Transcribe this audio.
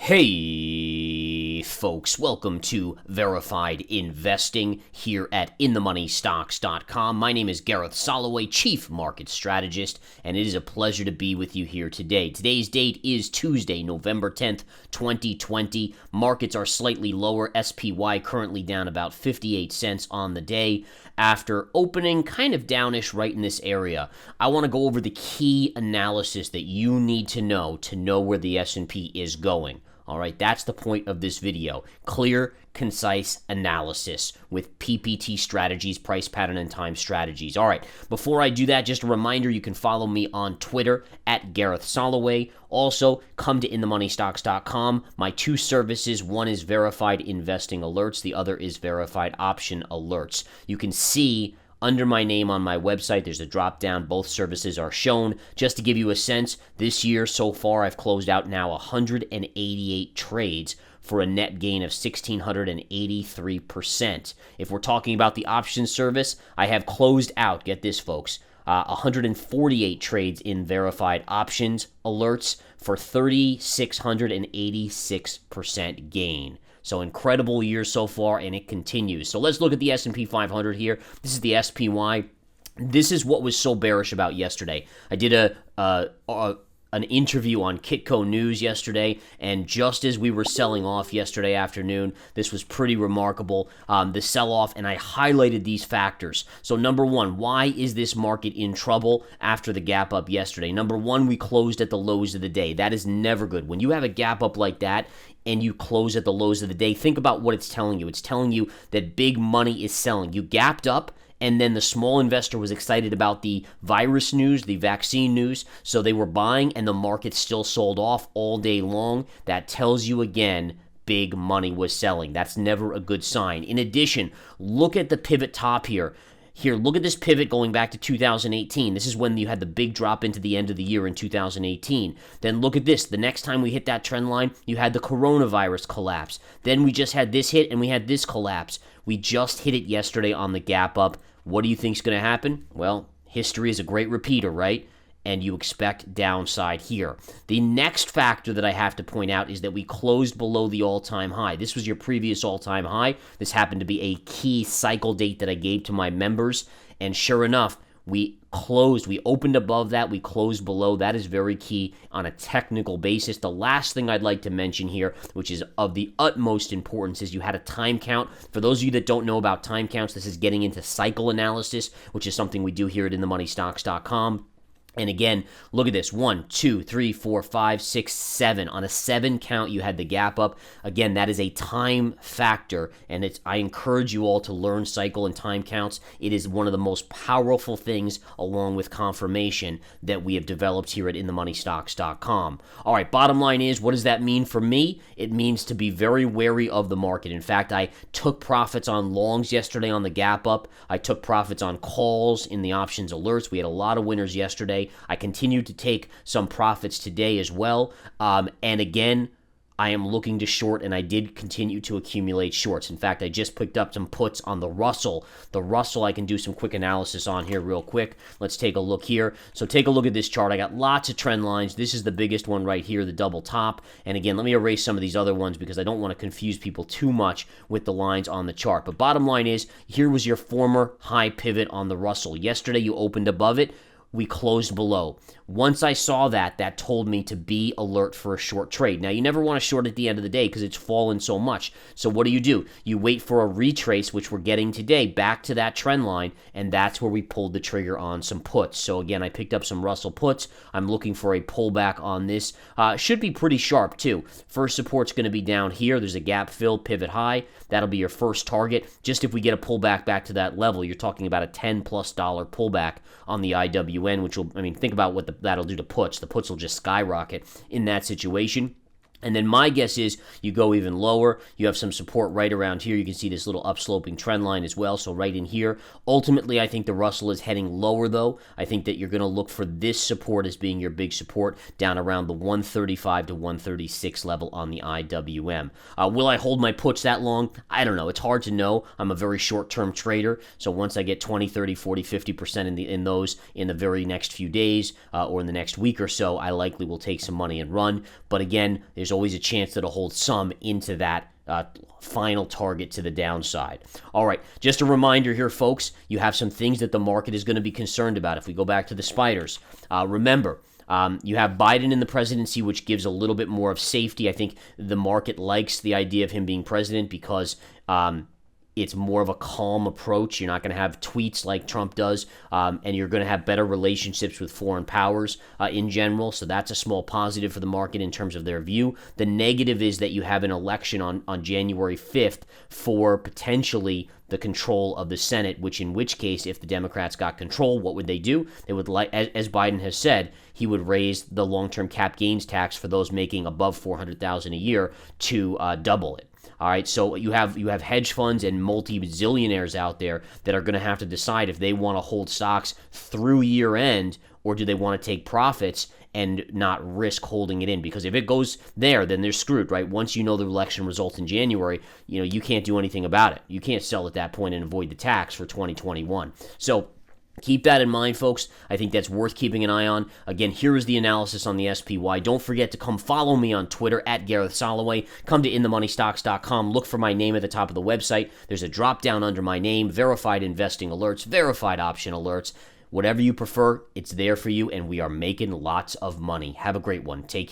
Hey folks, welcome to Verified Investing here at InTheMoneyStocks.com. My name is Gareth Soloway, Chief Market Strategist, and it is a pleasure to be with you here today. Today's date is Tuesday, November 10th, 2020. Markets are slightly lower. SPY currently down about 58 cents on the day after opening kind of downish right in this area. I want to go over the key analysis that you need to know where the S&P is going. All right, that's the point of this video. Clear, concise analysis with PPT strategies, price pattern, and time strategies. All right, before I do that, just a reminder, you can follow me on Twitter at Gareth Soloway. Also, come to InTheMoneyStocks.com. My two services, one is Verified Investing Alerts, the other is Verified Option Alerts. You can see under my name on my website, there's a drop down. Both services are shown. Just to give you a sense, this year so far, I've closed out now 188 trades for a net gain of 1,683%. If we're talking about the options service, I have closed out, get this folks, 148 trades in verified options alerts for 3,686% gain. So incredible year so far, and it continues. So let's look at the S&P 500 here. This is the SPY. This is what was so bearish about yesterday. I did an interview on Kitco News yesterday, and just as we were selling off yesterday afternoon, this was pretty remarkable, the sell-off, and I highlighted these factors. So number one, why is this market in trouble after the gap up yesterday? Number one, we closed at the lows of the day. That is never good. When you have a gap up like that, and you close at the lows of the day, think about what it's telling you. It's telling you that big money is selling. You gapped up, and then the small investor was excited about the virus news, the vaccine news, so they were buying, and the market still sold off all day long. That tells you again, big money was selling. That's never a good sign. In addition, look at the pivot top here. Here, look at this pivot going back to 2018. This is when you had the big drop into the end of the year in 2018. Then look at this. The next time we hit that trend line, you had the coronavirus collapse. Then we just had this hit and we had this collapse. We just hit it yesterday on the gap up. What do you think is going to happen? Well, history is a great repeater, right? And you expect downside here. The next factor that I have to point out is that we closed below the all-time high. This was your previous all-time high. This happened to be a key cycle date that I gave to my members, and sure enough, we closed. We opened above that. We closed below. That is very key on a technical basis. The last thing I'd like to mention here, which is of the utmost importance, is you had a time count. For those of you that don't know about time counts, this is getting into cycle analysis, which is something we do here at InTheMoneyStocks.com. And again, look at this. 1, 2, 3, 4, 5, 6, 7. On a 7 count, you had the gap up. Again, that is a time factor, and I encourage you all to learn cycle and time counts. It is one of the most powerful things, along with confirmation, that we have developed here at InTheMoneyStocks.com. All right, bottom line is, what does that mean for me? It means to be very wary of the market. In fact, I took profits on longs yesterday on the gap up. I took profits on calls in the options alerts. We had a lot of winners yesterday. I continued to take some profits today as well. And again, I am looking to short, and I did continue to accumulate shorts. In fact, I just picked up some puts on the Russell. The Russell I can do some quick analysis on here real quick. Let's take a look here. So take a look at this chart. I got lots of trend lines. This is the biggest one right here, the double top. And again, let me erase some of these other ones because I don't want to confuse people too much with the lines on the chart. But bottom line is, here was your former high pivot on the Russell. Yesterday, you opened above it. We closed below. Once I saw that, that told me to be alert for a short trade. Now, you never want to short at the end of the day because it's fallen so much. So what do? You wait for a retrace, which we're getting today, back to that trend line, and that's where we pulled the trigger on some puts. So again, I picked up some Russell puts. I'm looking for a pullback on this. Should be pretty sharp, too. First support's going to be down here. There's a gap fill, pivot high. That'll be your first target. Just if we get a pullback back to that level, you're talking about a $10+ pullback on the IWN, which will, think about what that'll do to puts. The puts will just skyrocket in that situation. And then my guess is you go even lower. You have some support right around here. You can see this little upsloping trend line as well, so right in here. Ultimately, I think the Russell is heading lower, though. I think that you're going to look for this support as being your big support down around the 135 to 136 level on the IWM. Will I hold my puts that long? I don't know. It's hard to know. I'm a very short-term trader, so once I get 20, 30, 40, 50% in those in the very next few days or in the next week or so, I likely will take some money and run. But again, there's always a chance that it'll hold some into that final target to the downside. All right, just a reminder here, folks, you have some things that the market is going to be concerned about. If we go back to the spiders, remember, you have Biden in the presidency, which gives a little bit more of safety. I think the market likes the idea of him being president because it's more of a calm approach. You're not going to have tweets like Trump does, and you're going to have better relationships with foreign powers in general. So that's a small positive for the market in terms of their view. The negative is that you have an election on January 5th for potentially the control of the Senate, in which case, if the Democrats got control, what would they do? They would, as Biden has said, he would raise the long-term cap gains tax for those making above $400,000 a year to double it. All right, so you have hedge funds and multi-zillionaires out there that are going to have to decide if they want to hold stocks through year end, or do they want to take profits and not risk holding it in? Because if it goes there, then they're screwed, right? Once you know the election results in January, you can't do anything about it. You can't sell at that point and avoid the tax for 2021. So keep that in mind, folks. I think that's worth keeping an eye on. Again, here is the analysis on the SPY. Don't forget to come follow me on Twitter at Gareth Soloway. Come to InTheMoneyStocks.com. Look for my name at the top of the website. There's a drop down under my name, verified investing alerts, verified option alerts. Whatever you prefer, it's there for you, and we are making lots of money. Have a great one. Take care.